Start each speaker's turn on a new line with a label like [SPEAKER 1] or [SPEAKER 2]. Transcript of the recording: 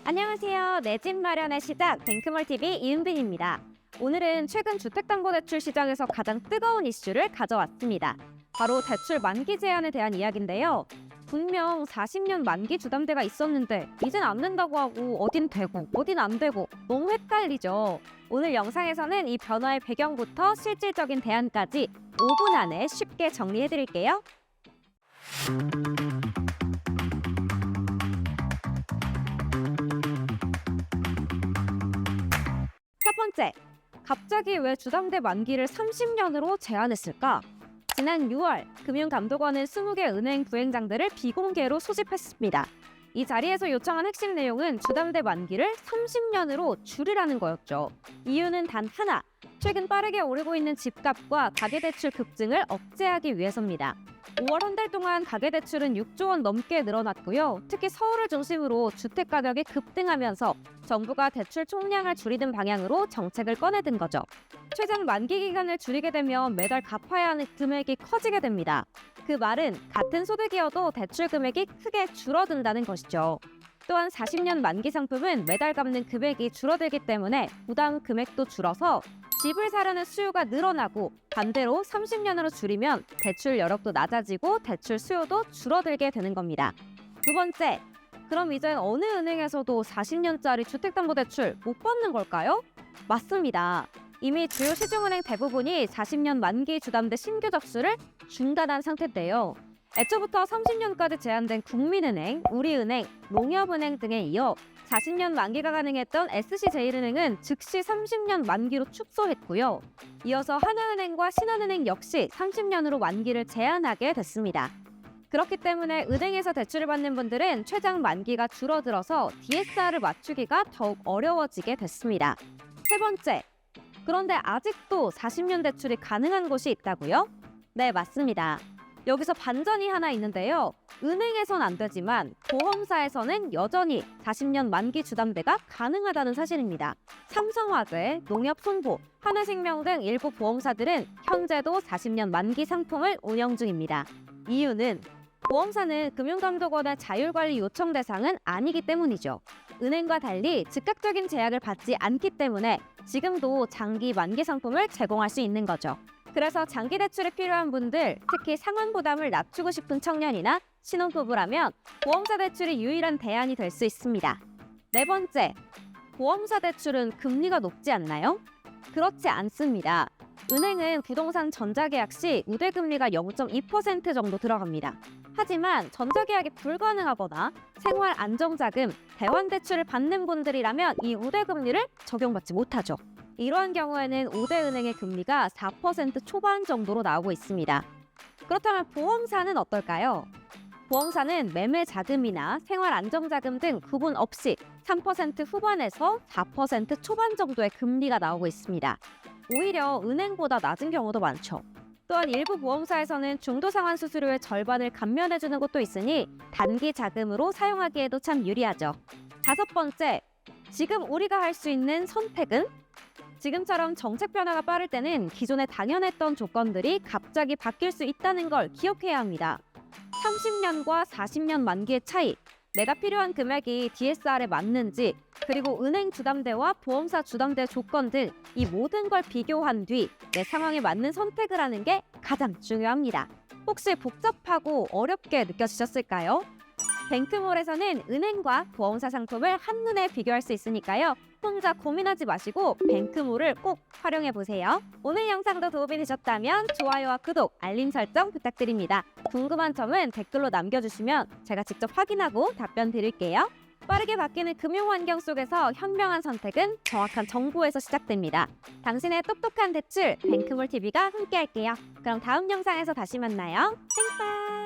[SPEAKER 1] 안녕하세요. 내 집 마련의 시작 뱅크멀TV 이은빈입니다. 오늘은 최근 주택담보대출 시장에서 가장 뜨거운 이슈를 가져왔습니다. 바로 대출 만기 제한에 대한 이야기인데요. 분명 40년 만기 주담대가 있었는데 이젠 안 된다고 하고 어딘 되고 어딘 안 되고 너무 헷갈리죠. 오늘 영상에서는 이 변화의 배경부터 실질적인 대안까지 5분 안에 쉽게 정리해드릴게요. 첫 번째, 갑자기 왜 주담대 만기를 30년으로 제한했을까? 지난 6월, 금융감독원은 20개 은행 부행장들을 비공개로 소집했습니다. 이 자리에서 요청한 핵심 내용은 주담대 만기를 30년으로 줄이라는 거였죠. 이유는 단 하나, 최근 빠르게 오르고 있는 집값과 가계대출 급증을 억제하기 위해서입니다. 5월 한 달 동안 가계대출은 6조 원 넘게 늘어났고요. 특히 서울을 중심으로 주택 가격이 급등하면서 정부가 대출 총량을 줄이는 방향으로 정책을 꺼내든 거죠. 최장 만기 기간을 줄이게 되면 매달 갚아야 하는 금액이 커지게 됩니다. 그 말은 같은 소득이어도 대출 금액이 크게 줄어든다는 것이죠. 또한 40년 만기 상품은 매달 갚는 금액이 줄어들기 때문에 부담 금액도 줄어서 집을 사려는 수요가 늘어나고 반대로 30년으로 줄이면 대출 여력도 낮아지고 대출 수요도 줄어들게 되는 겁니다. 두 번째, 그럼 이젠 어느 은행에서도 40년짜리 주택담보대출 못 받는 걸까요? 맞습니다. 이미 주요 시중은행 대부분이 40년 만기 주담대 신규 접수를 중단한 상태인데요. 애초부터 30년까지 제한된 국민은행, 우리은행, 농협은행 등에 이어 40년 만기가 가능했던 SC제일은행은 즉시 30년 만기로 축소했고요. 이어서 하나은행과 신한은행 역시 30년으로 만기를 제한하게 됐습니다. 그렇기 때문에 은행에서 대출을 받는 분들은 최장 만기가 줄어들어서 DSR을 맞추기가 더욱 어려워지게 됐습니다. 세 번째, 그런데 아직도 40년 대출이 가능한 곳이 있다고요? 네, 맞습니다. 여기서 반전이 하나 있는데요. 은행에선 안 되지만 보험사에서는 여전히 40년 만기 주담대가 가능하다는 사실입니다. 삼성화재, 농협손보, 하나생명 등 일부 보험사들은 현재도 40년 만기 상품을 운영 중입니다. 이유는 보험사는 금융감독원의 자율관리 요청 대상은 아니기 때문이죠. 은행과 달리 즉각적인 제약을 받지 않기 때문에 지금도 장기 만기 상품을 제공할 수 있는 거죠. 그래서 장기 대출이 필요한 분들, 특히 상환 부담을 낮추고 싶은 청년이나 신혼부부라면 보험사 대출이 유일한 대안이 될 수 있습니다. 네 번째, 보험사 대출은 금리가 높지 않나요? 그렇지 않습니다. 은행은 부동산 전자계약 시 우대금리가 0.2% 정도 들어갑니다. 하지만 전자계약이 불가능하거나 생활 안정자금, 대환대출을 받는 분들이라면 이 우대금리를 적용받지 못하죠. 이러한 경우에는 우대은행의 금리가 4% 초반 정도로 나오고 있습니다. 그렇다면 보험사는 어떨까요? 보험사는 매매 자금이나 생활 안정자금 등 구분 없이 3% 후반에서 4% 초반 정도의 금리가 나오고 있습니다. 오히려 은행보다 낮은 경우도 많죠. 또한 일부 보험사에서는 중도상환 수수료의 절반을 감면해주는 곳도 있으니 단기 자금으로 사용하기에도 참 유리하죠. 다섯 번째, 지금 우리가 할 수 있는 선택은? 지금처럼 정책 변화가 빠를 때는 기존에 당연했던 조건들이 갑자기 바뀔 수 있다는 걸 기억해야 합니다. 30년과 40년 만기의 차이, 내가 필요한 금액이 DSR에 맞는지, 그리고 은행 주담대와 보험사 주담대 조건 등 이 모든 걸 비교한 뒤 내 상황에 맞는 선택을 하는 게 가장 중요합니다. 혹시 복잡하고 어렵게 느껴지셨을까요? 뱅크몰에서는 은행과 보험사 상품을 한눈에 비교할 수 있으니까요. 혼자 고민하지 마시고 뱅크몰을 꼭 활용해 보세요. 오늘 영상도 도움이 되셨다면 좋아요와 구독, 알림 설정 부탁드립니다. 궁금한 점은 댓글로 남겨주시면 제가 직접 확인하고 답변 드릴게요. 빠르게 바뀌는 금융 환경 속에서 현명한 선택은 정확한 정보에서 시작됩니다. 당신의 똑똑한 대출, 뱅크몰TV가 함께할게요. 그럼 다음 영상에서 다시 만나요. 땡빠!